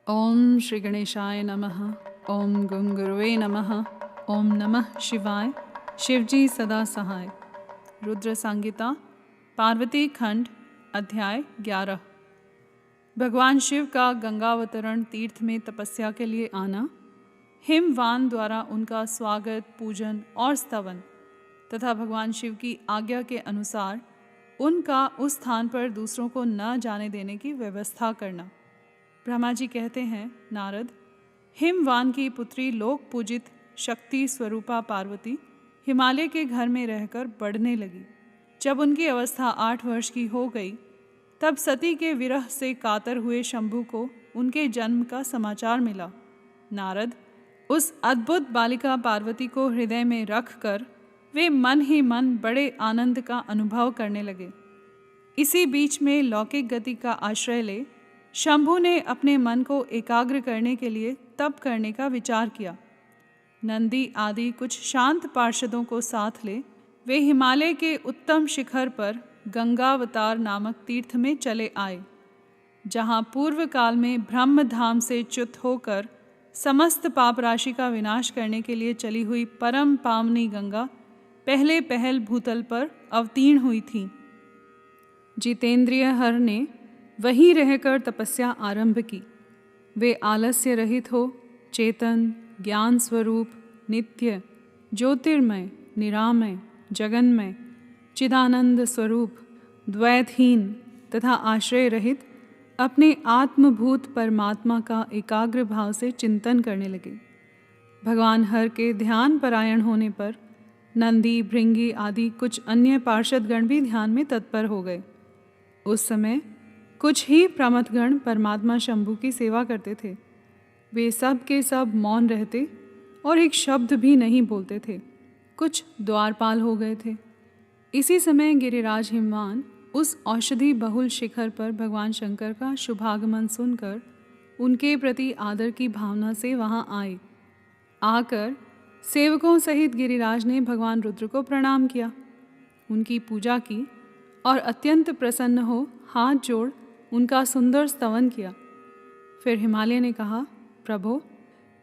ओम श्री गणेशाय नमः। ओम गं गुरुवे नमः। ओम नमः शिवाय। शिवजी सदा सहाय। रुद्र संगीता पार्वती खंड अध्याय 11। भगवान शिव का गंगावतरण तीर्थ में तपस्या के लिए आना, हिमवान द्वारा उनका स्वागत, पूजन और स्तवन तथा भगवान शिव की आज्ञा के अनुसार उनका उस स्थान पर दूसरों को न जाने देने की व्यवस्था करना। ब्रह्मा जी कहते हैं, नारद, हिमवान की पुत्री लोक पूजित शक्ति स्वरूपा पार्वती हिमालय के घर में रहकर बढ़ने लगी। जब उनकी अवस्था 8 वर्ष की हो गई, तब सती के विरह से कातर हुए शंभु को उनके जन्म का समाचार मिला। नारद उस अद्भुत बालिका पार्वती को हृदय में रख कर वे मन ही मन बड़े आनंद का अनुभव करने लगे। इसी बीच में लौकिक गति का आश्रय ले शंभु ने अपने मन को एकाग्र करने के लिए तप करने का विचार किया। नंदी आदि कुछ शांत पार्षदों को साथ ले वे हिमालय के उत्तम शिखर पर गंगावतार नामक तीर्थ में चले आए, जहाँ पूर्व काल में ब्रह्मधाम से च्युत होकर समस्त पाप राशि का विनाश करने के लिए चली हुई परम पावनी गंगा पहले पहल भूतल पर अवतीर्ण हुई थी। जितेंद्रिय हर ने वहीं रहकर तपस्या आरंभ की। वे आलस्य रहित हो, चेतन, ज्ञान स्वरूप, नित्य, ज्योतिर्मय, निरामय, जगन्मय, चिदानंद स्वरूप, द्वैतहीन तथा आश्रय रहित अपने आत्मभूत परमात्मा का एकाग्र भाव से चिंतन करने लगे। भगवान हर के ध्यान परायण होने पर नंदी, भृंगी आदि कुछ अन्य पार्षदगण भी ध्यान में तत्पर हो गए। उस समय कुछ ही प्रमथगण परमात्मा शंभु की सेवा करते थे। वे सब के सब मौन रहते और एक शब्द भी नहीं बोलते थे। कुछ द्वारपाल हो गए थे। इसी समय गिरिराज हिमवान उस औषधि बहुल शिखर पर भगवान शंकर का शुभागमन सुनकर उनके प्रति आदर की भावना से वहाँ आए। आकर सेवकों सहित गिरिराज ने भगवान रुद्र को प्रणाम किया, उनकी पूजा की और अत्यंत प्रसन्न हो हाथ जोड़ उनका सुंदर स्तवन किया। फिर हिमालय ने कहा, प्रभो,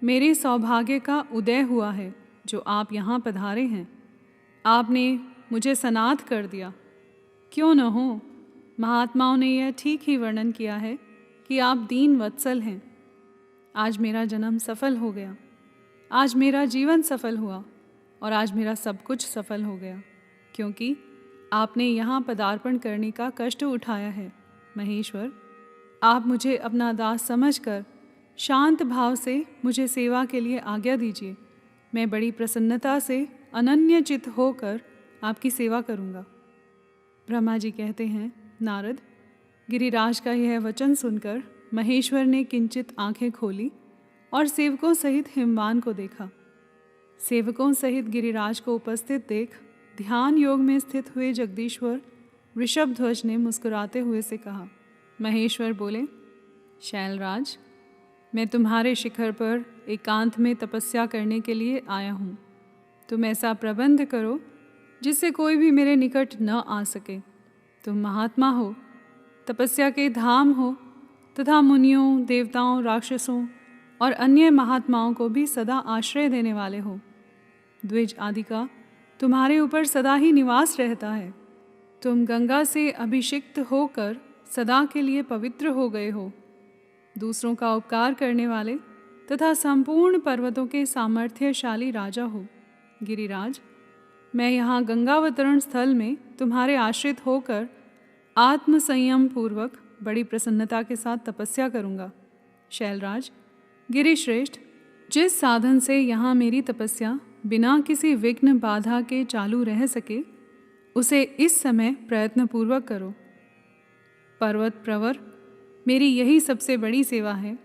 मेरे सौभाग्य का उदय हुआ है जो आप यहाँ पधारे हैं। आपने मुझे सनाथ कर दिया। क्यों न हो, महात्माओं ने यह ठीक ही वर्णन किया है कि आप दीन वत्सल हैं। आज मेरा जन्म सफल हो गया, आज मेरा जीवन सफल हुआ और आज मेरा सब कुछ सफल हो गया, क्योंकि आपने यहाँ पदार्पण करने का कष्ट उठाया है। महेश्वर, आप मुझे अपना दास समझकर शांत भाव से मुझे सेवा के लिए आज्ञा दीजिए। मैं बड़ी प्रसन्नता से अनन्यचित होकर आपकी सेवा करूँगा। ब्रह्मा जी कहते हैं, नारद, गिरिराज का यह वचन सुनकर महेश्वर ने किंचित आंखें खोली और सेवकों सहित हिमवान को देखा। सेवकों सहित गिरिराज को उपस्थित देख ध्यान योग में स्थित हुए जगदीश्वर ऋषभध्वज ने मुस्कुराते हुए से कहा। महेश्वर बोले, शैलराज, मैं तुम्हारे शिखर पर एकांत में तपस्या करने के लिए आया हूँ। तुम ऐसा प्रबंध करो जिससे कोई भी मेरे निकट न आ सके। तुम महात्मा हो, तपस्या के धाम हो तथा मुनियों, देवताओं, राक्षसों और अन्य महात्माओं को भी सदा आश्रय देने वाले हो। द्विज आदि का तुम्हारे ऊपर सदा ही निवास रहता है। तुम गंगा से अभिषिक्त होकर सदा के लिए पवित्र हो गए हो। दूसरों का उपकार करने वाले तथा संपूर्ण पर्वतों के सामर्थ्यशाली राजा हो। गिरिराज, मैं यहाँ गंगावतरण स्थल में तुम्हारे आश्रित होकर आत्म संयम पूर्वक बड़ी प्रसन्नता के साथ तपस्या करूँगा। शैलराज, गिरिश्रेष्ठ, जिस साधन से यहाँ मेरी तपस्या बिना किसी विघ्न बाधा के चालू रह सके, उसे इस समय प्रयत्नपूर्वक करो। पर्वत प्रवर, मेरी यही सबसे बड़ी सेवा है।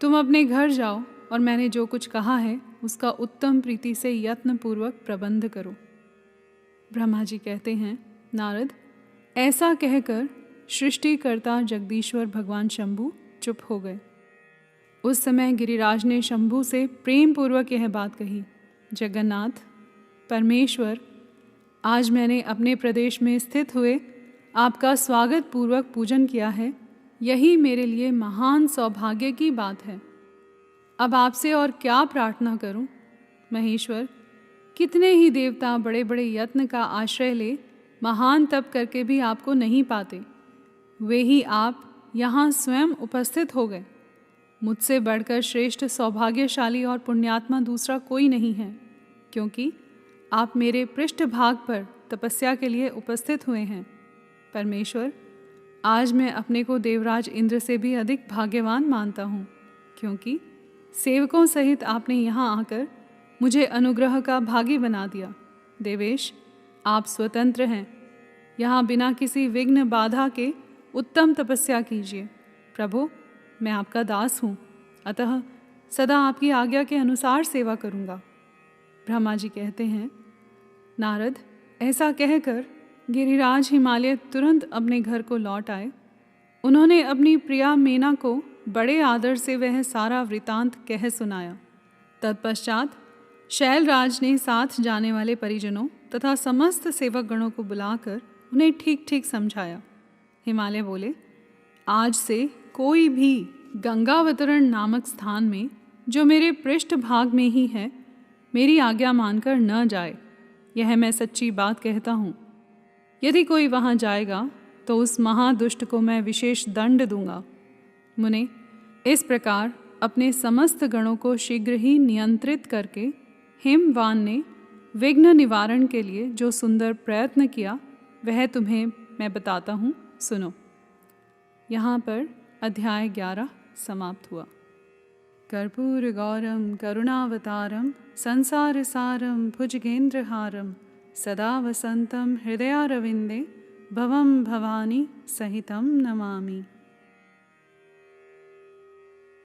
तुम अपने घर जाओ और मैंने जो कुछ कहा है उसका उत्तम प्रीति से यत्नपूर्वक प्रबंध करो। ब्रह्मा जी कहते हैं, नारद, ऐसा कहकर सृष्टिकर्ता जगदीश्वर भगवान शंभु चुप हो गए। उस समय गिरिराज ने शंभु से प्रेम पूर्वक यह बात कही, जगन्नाथ, परमेश्वर, आज मैंने अपने प्रदेश में स्थित हुए आपका स्वागत पूर्वक पूजन किया है यही मेरे लिए महान सौभाग्य की बात है। अब आपसे और क्या प्रार्थना करूं? महेश्वर, कितने ही देवता बड़े बड़े यत्न का आश्रय ले महान तप करके भी आपको नहीं पाते। वे ही आप यहाँ स्वयं उपस्थित हो गए। मुझसे बढ़कर श्रेष्ठ सौभाग्यशाली और पुण्यात्मा दूसरा कोई नहीं है, क्योंकि आप मेरे पृष्ठभाग पर तपस्या के लिए उपस्थित हुए हैं। परमेश्वर, आज मैं अपने को देवराज इंद्र से भी अधिक भाग्यवान मानता हूँ, क्योंकि सेवकों सहित आपने यहाँ आकर मुझे अनुग्रह का भागी बना दिया। देवेश, आप स्वतंत्र हैं। यहाँ बिना किसी विघ्न बाधा के उत्तम तपस्या कीजिए। प्रभु, मैं आपका दास हूँ, अतः सदा आपकी आज्ञा के अनुसार सेवा करूँगा। ब्रह्मा जी कहते हैं, नारद, ऐसा कहकर गिरिराज हिमालय तुरंत अपने घर को लौट आए। उन्होंने अपनी प्रिया मेना को बड़े आदर से वह सारा वृतांत कह सुनाया। तत्पश्चात शैलराज ने साथ जाने वाले परिजनों तथा समस्त सेवक गणों को बुलाकर उन्हें ठीक ठीक समझाया। हिमालय बोले, आज से कोई भी गंगावतरण नामक स्थान में, जो मेरे पृष्ठ भाग में ही है, मेरी आज्ञा मानकर न जाए। यह मैं सच्ची बात कहता हूँ। यदि कोई वहाँ जाएगा तो उस महादुष्ट को मैं विशेष दंड दूंगा। मुने, इस प्रकार अपने समस्त गणों को शीघ्र ही नियंत्रित करके हिमवान ने विघ्न निवारण के लिए जो सुंदर प्रयत्न किया, वह तुम्हें मैं बताता हूँ, सुनो। यहाँ पर अध्याय 11 समाप्त हुआ। कर्पूर गौरम करुणावतारम संसार सारम भुजगेंद्रहारम सदा वसंतम हृदयारविंदे भवम भवानी सहितं नमामि।